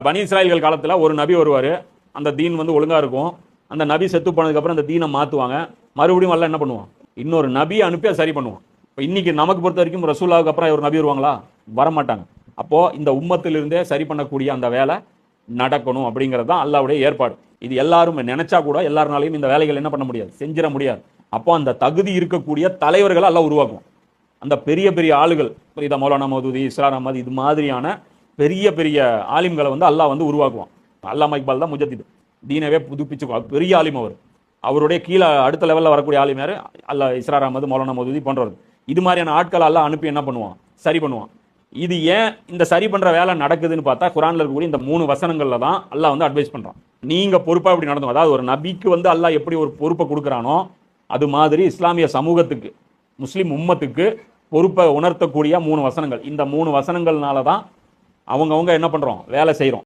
பனி இஸ்ராயல்கள் காலத்தில் ஒரு நபி வருவார், அந்த தீன் வந்து ஒழுங்காக இருக்கும். அந்த நபி செத்து போனதுக்கப்புறம் அந்த தீனை மாற்றுவாங்க. மறுபடியும் அல்ல என்ன பண்ணுவான், இன்னொரு நபியை அனுப்பி அதை சரி பண்ணுவான். இப்போ இன்னைக்கு நமக்கு பொறுத்த வரைக்கும் ரசூலாவுக்கு அப்புறம் ஒரு நபி வருவாங்களா? வரமாட்டாங்க. அப்போது இந்த உம்மத்திலிருந்தே சரி பண்ணக்கூடிய அந்த வேலை நடக்கணும் அப்படிங்கிறது தான் அல்லாஹ்வுடைய ஏற்பாடு. இது எல்லாரும் நினைச்சா கூட எல்லாருனாலையும் இந்த வேலைகள் என்ன பண்ண முடியாது, செஞ்சிட முடியாது. அப்போ அந்த தகுதி இருக்கக்கூடிய தலைவர்களை அல்லாஹ் உருவாக்கும். அந்த பெரிய பெரிய ஆளுகள், புரியுதா, மௌலானா மௌதூதி, இஸ்ரார் அஹமது, இது மாதிரியான பெரிய பெரிய ஆலிம்களை வந்து அல்லாஹ் வந்து உருவாக்குவான். அல்லாமா இக்பால் தான் முஜத்தித், தீனவே புதுப்பிச்சு பெரிய ஆலிம் அவர். அவருடைய கீழே அடுத்த லெவலில் வரக்கூடிய ஆலிம் யாரு? அல்லாஹ் இஸ்ரார் அஹமது, மௌலானா மௌதூதி போன்றவர். இது மாதிரியான ஆட்களை அல்லாஹ் அனுப்பி என்ன பண்ணுவான், சரி பண்ணுவான். இது ஏன் இந்த சரி பண்ற வேலை நடக்குதுன்னு பார்த்தா, குர்ஆன்ல இருக்கக்கூடிய இந்த 3 வசனங்கள்ல தான் அல்லாஹ் வந்து அட்வைஸ் பண்றான். நீங்க பொறுப்பா இப்படி நடந்துங்க. அதாவது ஒரு நபிக்கு வந்து அல்லாஹ் எப்படி ஒரு பொறுப்பை கொடுக்குறானோ, அது மாதிரி இஸ்லாமிய சமூகத்துக்கு, முஸ்லிம் உம்மத்துக்கு பொறுப்பை உணர்த்தக்கூடிய 3 வசனங்கள். இந்த 3 வசனங்கள்னால தான் அவங்கவுங்க என்ன பண்றோம், வேலை செய்கிறோம்.